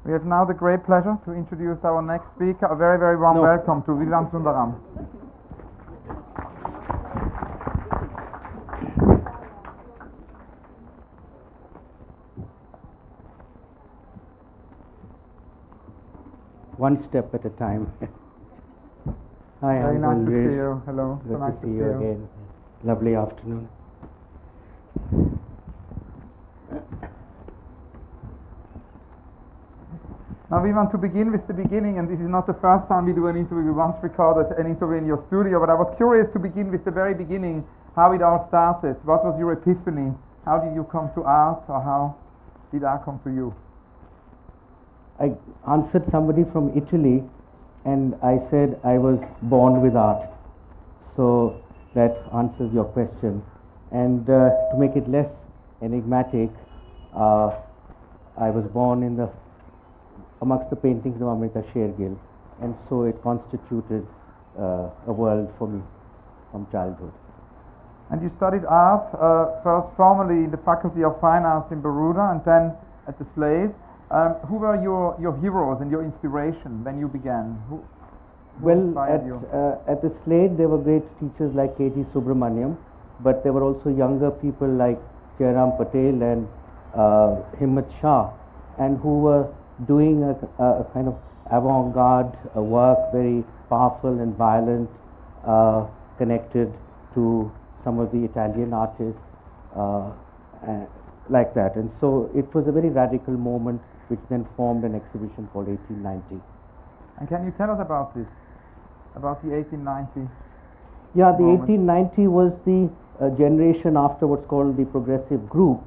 We have now the great pleasure to introduce our next speaker. A very, very warm welcome to Vivan Sundaram. One step at a time. Hi, very I'm nice Ulrich. to see you. Hello. Good so nice to see you again. Lovely afternoon. Now we want to begin with the beginning, and this is not the first time we do an interview. We once recorded an interview in your studio, but I was curious to begin with the very beginning, how it all started. What was your epiphany? How did you come to art, or how did art come to you? I answered somebody from Italy, and I said I was born with art. So that answers your question. And to make it less enigmatic, I was born amongst the paintings of Amrita Shergill, and so it constituted a world for me from childhood. And you studied art first formally in the Faculty of Fine Arts in Baruda, and then at the Slade. Who were your heroes and your inspiration when you began? Who inspired you? At the Slade there were great teachers like KHOJ Subramaniam, but there were also younger people like Jairam Patel and Himmat Shah, and who were doing a kind of avant-garde work, very powerful and violent, connected to some of the Italian artists like that. And so it was a very radical moment, which then formed an exhibition called 1890. And can you tell us about this, about the 1890? Yeah, the moment. 1890 was the generation after what's called the progressive group,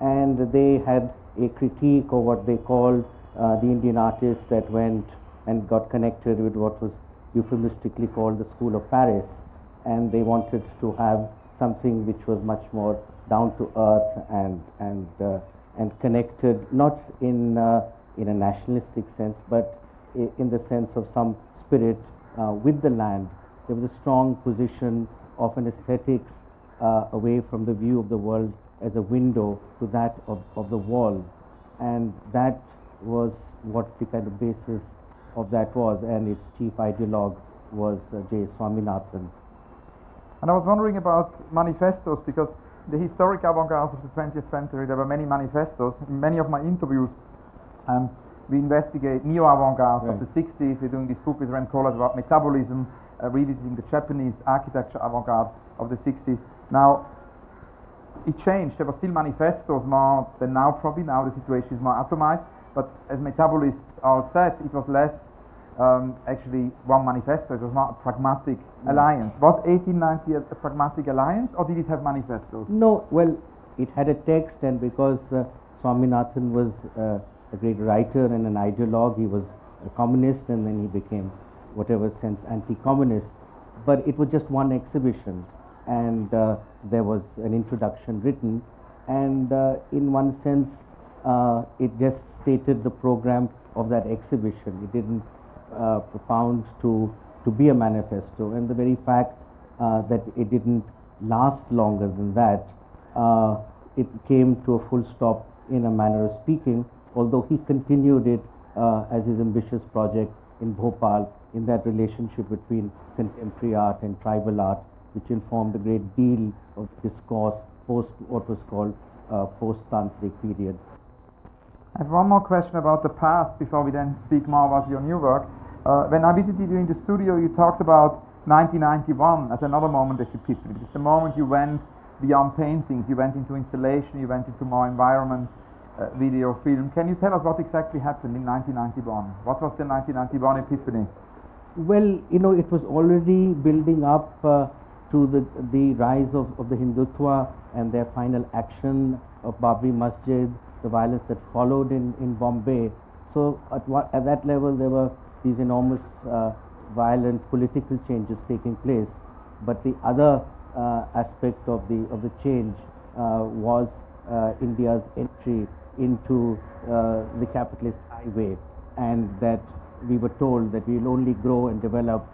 and they had a critique of what they called the Indian artists that went and got connected with what was euphemistically called the School of Paris, and they wanted to have something which was much more down to earth and connected, not in a nationalistic sense, but in the sense of some spirit with the land. There was a strong position of an aesthetics away from the view of the world as a window to that of the wall, and that was what the kind of basis of that was, and its chief ideologue was J. Swaminathan. And I was wondering about manifestos, because the historic avant-garde of the 20th century, there were many manifestos. In many of my interviews, we investigate neo-avant-garde of the 60s. We're doing this book with Rem Koolhaas about metabolism, revisiting the Japanese architecture avant-garde of the 60s. Now, it changed. There were still manifestos more than now, probably. Now the situation is more atomized. But as metabolists all said, it was less actually one manifesto. It was not a pragmatic alliance. Was 1890 a pragmatic alliance, or did it have manifestos? No, well, it had a text, and because Swaminathan was a great writer and an ideologue, he was a communist, and then he became, whatever sense, anti-communist. But it was just one exhibition, and there was an introduction written, and in one sense it just stated the program of that exhibition. It didn't propound to be a manifesto, and the very fact that it didn't last longer than that, it came to a full stop in a manner of speaking, although he continued it as his ambitious project in Bhopal, in that relationship between contemporary art and tribal art, which informed a great deal of discourse post what was called post-tantric period. I have one more question about the past before we then speak more about your new work. When I visited you in the studio, you talked about 1991 as another moment of epiphany. It's the moment you went beyond paintings, you went into installation, you went into more environments, video, film. Can you tell us what exactly happened in 1991? What was the 1991 epiphany? Well, it was already building up to the rise of the Hindutva and their final action of Babri Masjid, the violence that followed in Bombay. So at that level there were these enormous violent political changes taking place, but the other aspect of the change was India's entry into the capitalist highway, and that we were told that we will only grow and develop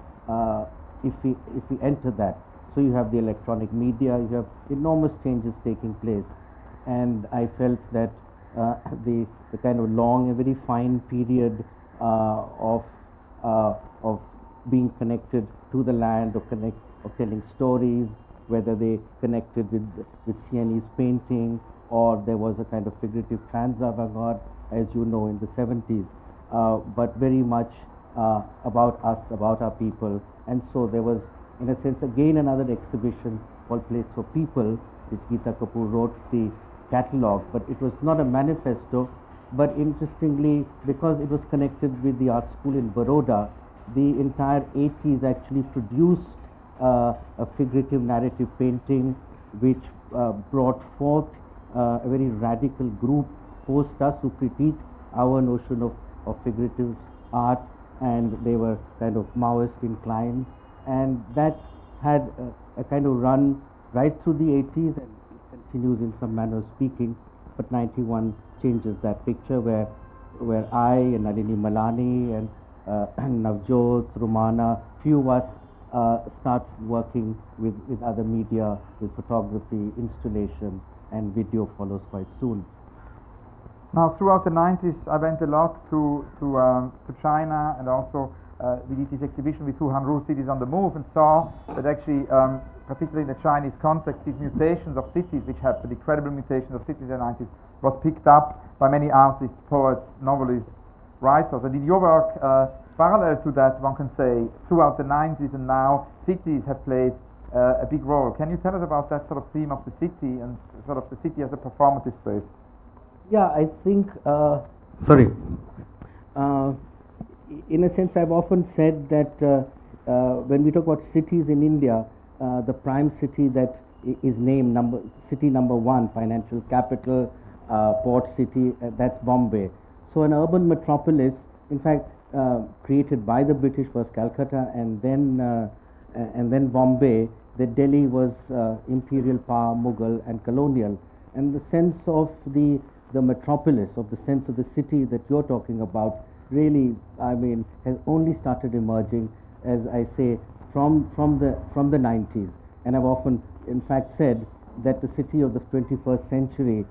if we enter that. So you have the electronic media, you have enormous changes taking place, and I felt that the kind of long and very fine period of being connected to the land, of telling stories, whether they connected with Sienese painting, or there was a kind of figurative trans-avant-garde, as you know, in the 70s, but very much about us, about our people. And so there was, in a sense, again another exhibition called Place for People, which Geeta Kapoor wrote the catalogue, but it was not a manifesto. But interestingly, because it was connected with the art school in Baroda, the entire 80s actually produced a figurative narrative painting which brought forth a very radical group post us who critiqued our notion of figurative art, and they were kind of Maoist inclined, and that had a kind of run right through the 80s, and it continues in some manner of speaking. But 91 changes that picture, where I and Nalini Malani and Navjot, Romana, few of us start working with other media, with photography, installation, and video follows quite soon. Now, throughout the 90s, I went a lot to China, and also we did this exhibition with Wuhan Ru, Cities on the Move, and saw that actually, particularly in the Chinese context, these mutations of cities, which happened, incredible mutations of cities in the 90s, was picked up by many artists, poets, novelists, writers. And in your work, parallel to that, one can say, throughout the 90s and now, cities have played a big role. Can you tell us about that sort of theme of the city and sort of the city as a performative space? Yeah, I think, in a sense, I've often said that when we talk about cities in India, the prime city that is named city number one, financial capital, port city, that's Bombay. So an urban metropolis, in fact, created by the British, was Calcutta, and then Bombay. That Delhi was imperial power, Mughal, and colonial. And the sense of the metropolis, of the sense of the city that you're talking about, really, I mean, has only started emerging, as I say, from the 90s. And I've often, in fact, said that the city of the 21st century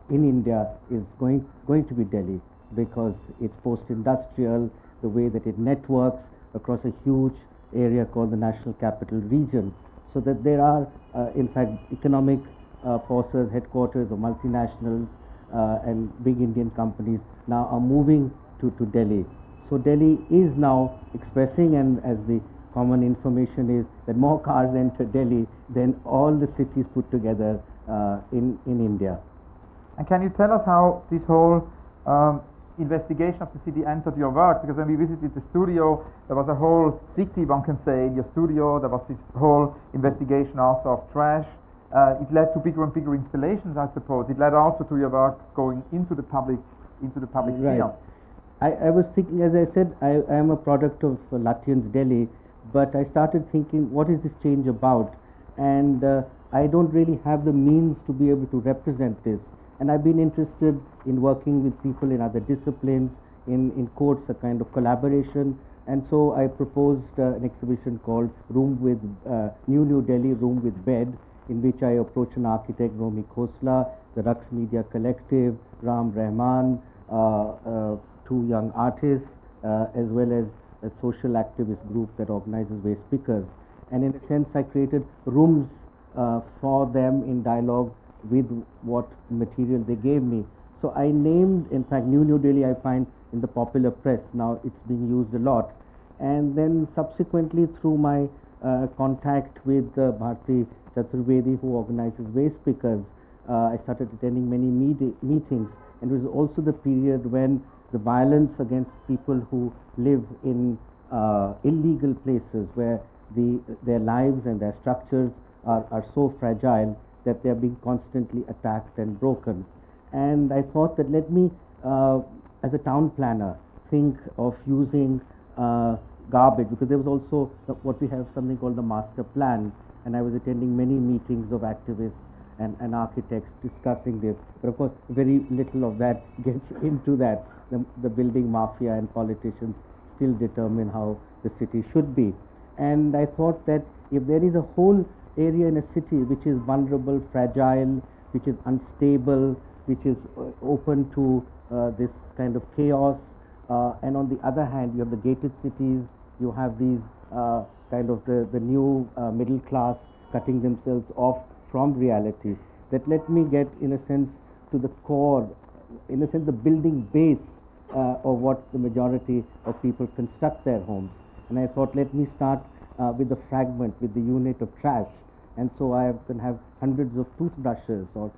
in India is going to be Delhi, because it's post-industrial, the way that it networks across a huge area called the National Capital Region, so that there are, in fact, economic forces, headquarters of multinationals and big Indian companies now are moving to Delhi. So Delhi is now expressing, and as the common information is, that more cars enter Delhi than all the cities put together in India. And can you tell us how this whole investigation of the city entered your work? Because when we visited the studio, there was a whole city, one can say, in your studio. There was this whole investigation also of trash. It led to bigger and bigger installations, I suppose. It led also to your work going into the public sphere. I was thinking, as I said, I am a product of Lutyens Delhi, but I started thinking, what is this change about? And I don't really have the means to be able to represent this. And I've been interested in working with people in other disciplines, in courts, a kind of collaboration. And so I proposed an exhibition called New Delhi, Room with Bed, in which I approached an architect, Romi Khosla, the Raqs Media Collective, Ram Rahman, two young artists, as well as a social activist group that organizes waste pickers. And in a sense, I created rooms for them in dialogue with what material they gave me. So I named, in fact, New Delhi, I find in the popular press now, it's being used a lot. And then subsequently, through my contact with Bharti Chaturvedi, who organizes waste pickers, I started attending many meetings. And it was also the period when the violence against people who live in illegal places, where their lives and their structures are so fragile that they are being constantly attacked and broken. And I thought that let me, as a town planner, think of using garbage, because there was also what we have something called the master plan, and I was attending many meetings of activists and architects discussing this. But of course, very little of that gets into that. The building mafia and politicians still determine how the city should be. And I thought that if there is a whole area in a city which is vulnerable, fragile, which is unstable, which is open to this kind of chaos, and on the other hand, you have the gated cities, you have these kind of the new middle class cutting themselves off from reality. That let me get, in a sense, to the core, in a sense, the building base of what the majority of people construct their homes. And I thought, let me start with the fragment, with the unit of trash. And so I can have hundreds of toothbrushes or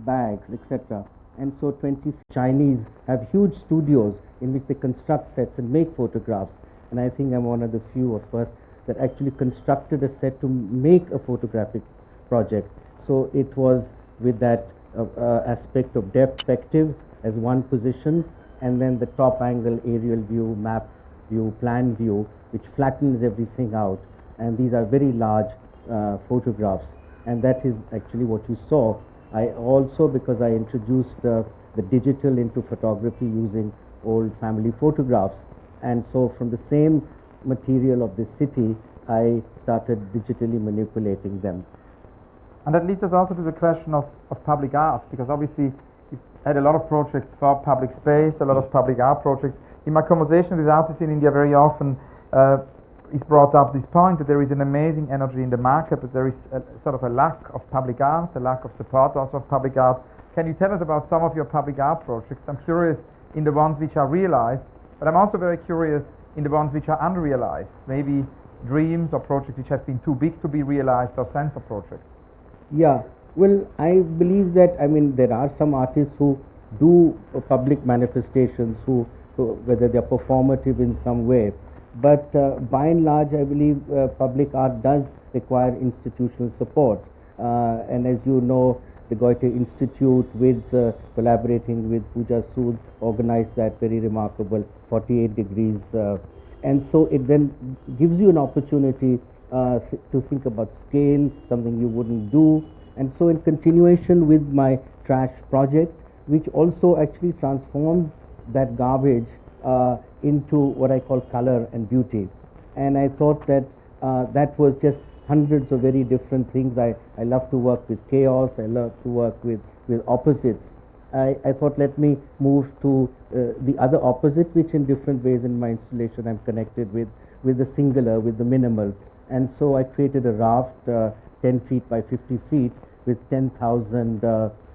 bags, etc. And so 20 Chinese have huge studios in which they construct sets and make photographs. And I think I'm one of the few, of course, that actually constructed a set to make a photographic project. So it was with that aspect of depth perspective as one position, and then the top angle aerial view, map view, plan view, which flattens everything out. And these are very large photographs, and that is actually what you saw. I also, because I introduced the digital into photography using old family photographs, and so from the same material of this city, I started digitally manipulating them. And that leads us also to the question of public art, because obviously you've had a lot of projects for public space, a lot of public art projects. In my conversation with artists in India, very often is brought up this point that there is an amazing energy in the market, but there is a sort of a lack of public art, a lack of support also of public art. Can you tell us about some of your public art projects? I'm curious in the ones which are realized, but I'm also very curious in the ones which are unrealized, maybe dreams or projects which have been too big to be realized, or sensor projects. Yeah, well, I believe that, I mean, there are some artists who do public manifestations, who whether they're performative in some way, but by and large, I believe public art does require institutional support. And as you know, the Goethe Institute, with collaborating with Pooja Sood, organized that very remarkable 48 degrees. And so it then gives you an opportunity to think about scale, something you wouldn't do. And so in continuation with my trash project, which also actually transformed that garbage into what I call color and beauty. And I thought that that was just hundreds of very different things. I love to work with chaos, I love to work with opposites. I thought, let me move to the other opposite, which in different ways in my installation I'm connected with the singular, with the minimal. And so I created a raft 10 feet by 50 feet with 10,000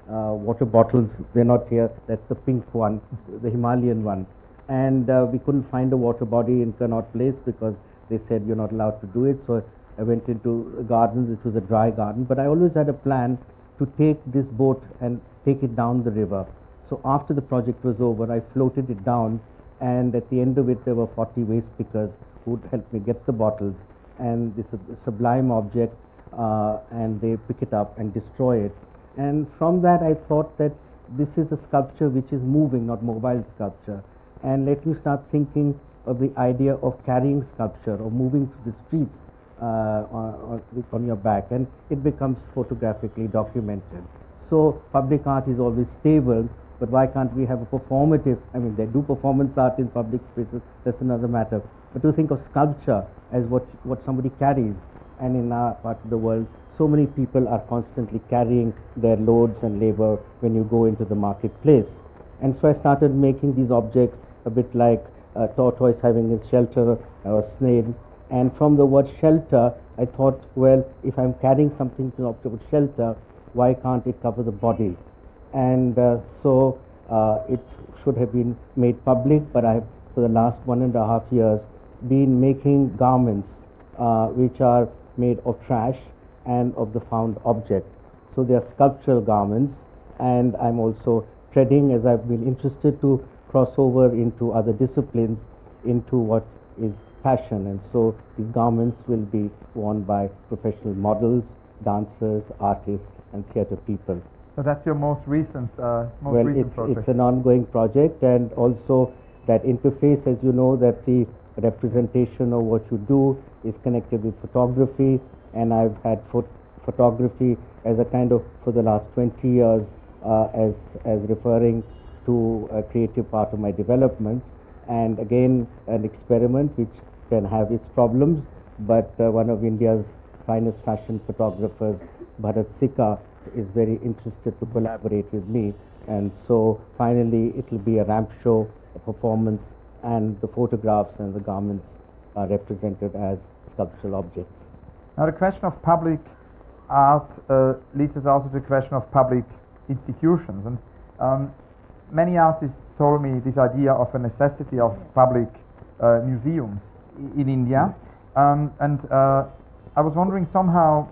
water bottles. They're not here, that's the pink one, the Himalayan one. And we couldn't find a water body in Connaught Place because they said you're not allowed to do it. So I went into a garden, which was a dry garden, but I always had a plan to take this boat and take it down the river. So after the project was over, I floated it down, and at the end of it there were 40 waste pickers who would help me get the bottles, and this sublime object, and they pick it up and destroy it. And from that I thought that this is a sculpture which is moving, not mobile sculpture. And let me start thinking of the idea of carrying sculpture or moving through the streets on your back, and it becomes photographically documented. So public art is always stable, but why can't we have a performative? I mean, they do performance art in public spaces, that's another matter. But to think of sculpture as what somebody carries, and in our part of the world, so many people are constantly carrying their loads and labor when you go into the marketplace. And so I started making these objects a bit like a tortoise having its shelter, or a snail. And from the word shelter, I thought, well, if I'm carrying something to object shelter, why can't it cover the body? And so it should have been made public, but I have, for the last 1.5 years, been making garments which are made of trash and of the found object. So they are sculptural garments, and I'm also treading, as I've been interested to cross over into other disciplines, into what is fashion. And so these garments will be worn by professional models, dancers, artists, and theatre people. So that's your most recent project? Well, it's an ongoing project, and also that interface, as you know, that the representation of what you do is connected with photography, and I've had photography as a kind of, for the last 20 years, as referring to a creative part of my development. And again, an experiment which can have its problems, but one of India's finest fashion photographers, Bharat Sikka, is very interested to collaborate with me, and so finally it will be a ramp show, a performance, and the photographs and the garments are represented as sculptural objects. Now the question of public art leads us also to the question of public institutions, and many artists told me this idea of a necessity of public museums in India, and I was wondering, somehow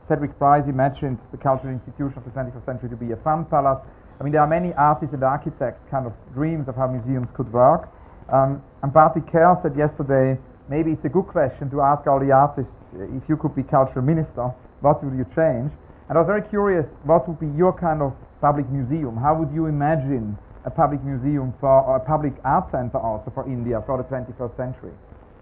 Cedric Price imagined the cultural institution of the 21st century to be a fun palace. I mean, there are many artists and architects kind of dreams of how museums could work, and Barty Kerr said yesterday, maybe it's a good question to ask all the artists, if you could be cultural minister, what would you change? And I was very curious, what would be your kind of public museum? How would you imagine a public museum or a public art center also for India for the 21st century,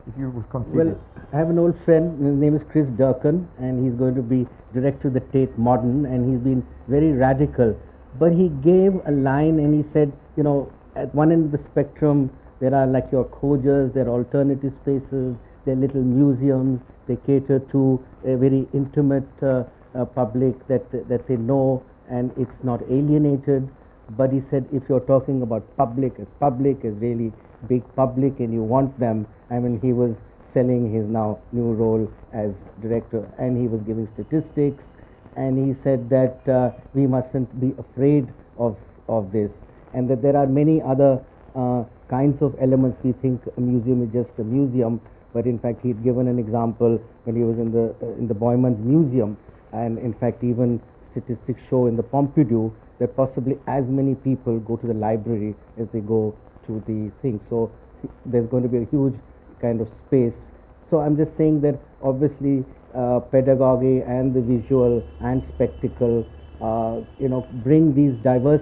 if you would consider? Well, I have an old friend, his name is Chris Durkin, and he's going to be director of the Tate Modern, and he's been very radical. But he gave a line and he said, you know, at one end of the spectrum, there are like your KHOJs, there are alternative spaces, there are little museums, they cater to a very intimate public that they know, and it's not alienated. But he said, if you're talking about public as really big public and you want them, I mean, he was selling his now new role as director, and he was giving statistics, and he said that we mustn't be afraid of this, and that there are many other kinds of elements. We think a museum is just a museum, but in fact he'd given an example when he was in the Boymans Museum, and in fact even statistics show in the Pompidou that possibly as many people go to the library as they go to the thing. So there's going to be a huge kind of space. So I'm just saying that obviously pedagogy and the visual and spectacle, you know, bring these diverse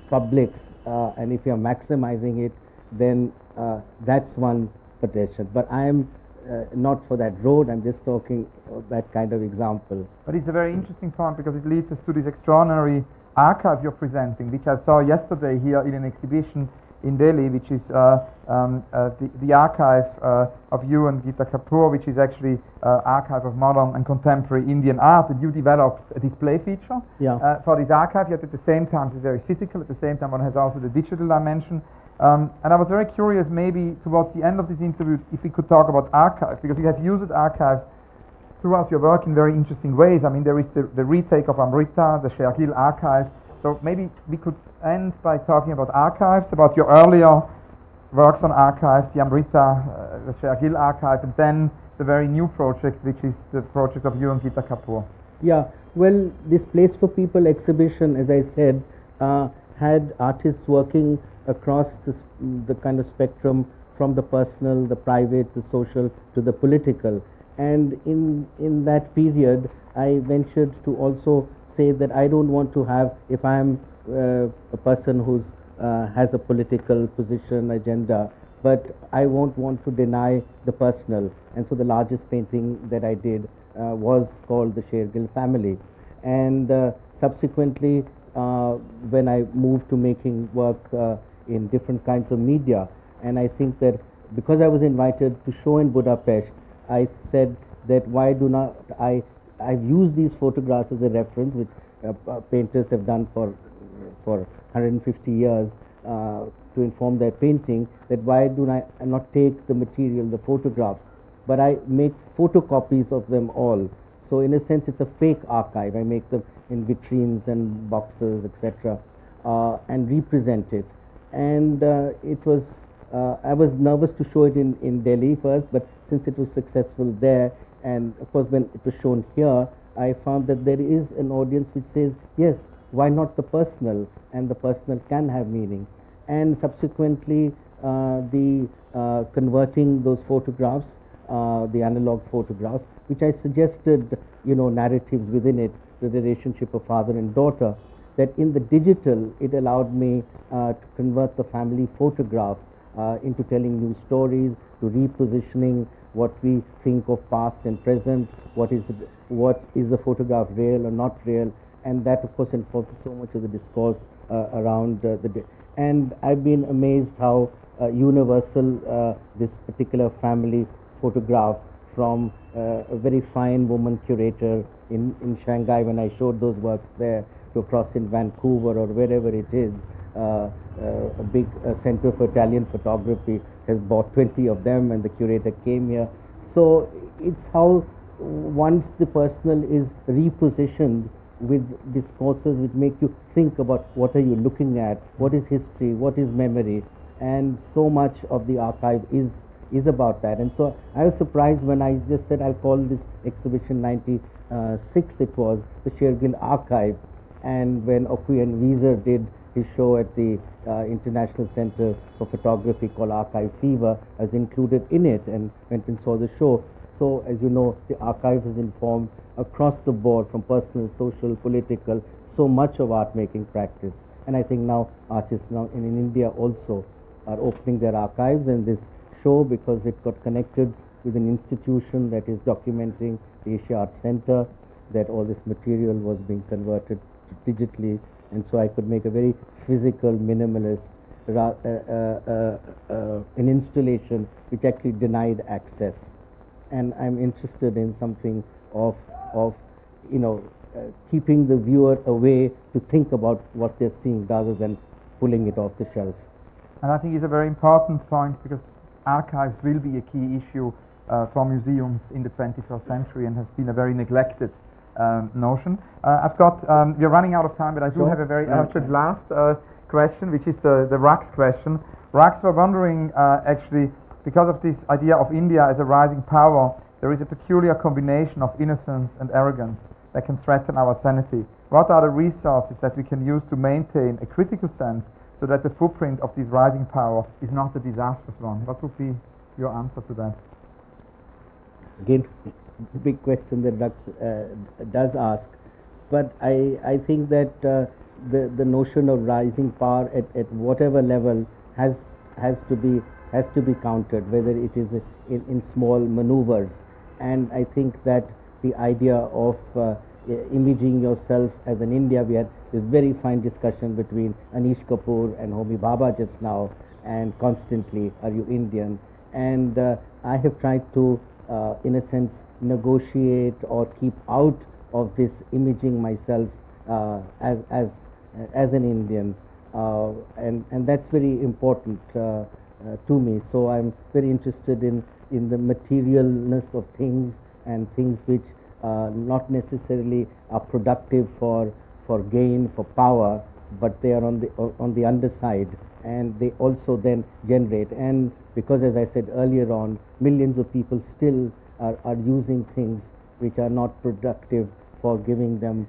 publics, and if you're maximizing it, then that's one potential. But I am not for that road, I'm just talking of that kind of example. But it's a very interesting point, because it leads us to this extraordinary archive you're presenting, which I saw yesterday here in an exhibition in Delhi, which is the archive of you and Gita Kapoor, which is actually archive of modern and contemporary Indian art, and you developed a display feature for this archive, yet at the same time it's very physical, at the same time one has also the digital dimension. And I was very curious, maybe towards the end of this interview, if we could talk about archives, because you have used archives throughout your work in very interesting ways. I mean, there is the retake of Amrita, the Shergill archive. So maybe we could end by talking about archives, about your earlier works on archives, the Amrita, the Shergill archive, and then the very new project, which is the project of you and Gita Kapoor. Yeah, well, this Place for People exhibition, as I said, had artists working across the kind of spectrum, from the personal, the private, the social, to the political. And in that period, I ventured to also say that I don't want to have, if I am a person who has a political position, agenda, but I won't want to deny the personal. And so the largest painting that I did was called the Shergill Family. And subsequently, when I moved to making work in different kinds of media, and I think that because I was invited to show in Budapest, I said that why do not I've used these photographs as a reference, which painters have done for 150 years to inform their painting, that why do I not take the material, the photographs, but I make photocopies of them all. So in a sense it's a fake archive. I make them in vitrines and boxes, etc., and represent it. And it was I was nervous to show it in Delhi first, but since it was successful there, and of course when it was shown here, I found that there is an audience which says, yes, why not the personal, and the personal can have meaning. And subsequently the converting those photographs, the analog photographs, which I suggested, you know, narratives within it, the relationship of father and daughter, that in the digital it allowed me to convert the family photograph into telling new stories, to repositioning what we think of past and present, what is the photograph real or not real, and that of course informs so much of the discourse around the day. And I've been amazed how universal this particular family photograph from a very fine woman curator in Shanghai. When I showed those works there, to across in Vancouver or wherever it is, a big center for Italian photography has bought 20 of them, and the curator came here. So it's how once the personal is repositioned with discourses which make you think about what are you looking at, what is history, what is memory, and so much of the archive is about that. And so I was surprised when I just said I'll call this exhibition 96, it was the Shergill Archive, and when Okuyan Wieser did his show at the International Center for Photography called Archive Fever, I was included in it and went and saw the show. So as you know, the archive is informed across the board, from personal, social, political, so much of art making practice. And I think now artists now in India also are opening their archives, and this show, because it got connected with an institution that is documenting the Asia Art Center, that all this material was being converted digitally, and so I could make a very physical, minimalist, an installation which actually denied access. And I'm interested in something of keeping the viewer away to think about what they're seeing rather than pulling it off the shelf. And I think it's a very important point, because archives will be a key issue for museums in the 21st century, and has been a very neglected notion. We're running out of time, but I do have a very urgent last question, which is the Rax question. Rax were wondering, actually, because of this idea of India as a rising power, there is a peculiar combination of innocence and arrogance that can threaten our sanity. What are the resources that we can use to maintain a critical sense, so that the footprint of this rising power is not a disastrous one? What would be your answer to that? Again, big question that Rax does ask, but I think that the notion of rising power at whatever level has to be countered, whether it is in small maneuvers. And I think that the idea of imaging yourself as an India, we had this very fine discussion between Anish Kapoor and Homi Bhabha just now, and constantly, are you Indian? And I have tried to, in a sense, negotiate or keep out of this imaging myself as an Indian, and that's very important to me. So I'm very interested in the materialness of things, and things which not necessarily are productive for gain, for power, but they are on the underside, and they also then generate. And because, as I said earlier on, millions of people still are using things which are not productive for giving them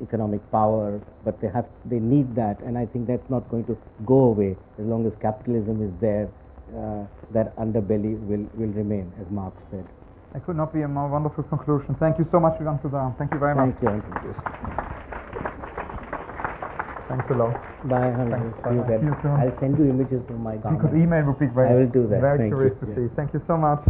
economic power, but they need that, and I think that's not going to go away as long as capitalism is there. That underbelly will remain, as Marx said. There could not be a more wonderful conclusion. Thank you so much, Vivan Sundaram. Thank you very much. Thank you. Thanks a lot. Bye. See you then. I'll send you images of my garments. Because email would be great. I will do that. Very curious to see. Thank you so much.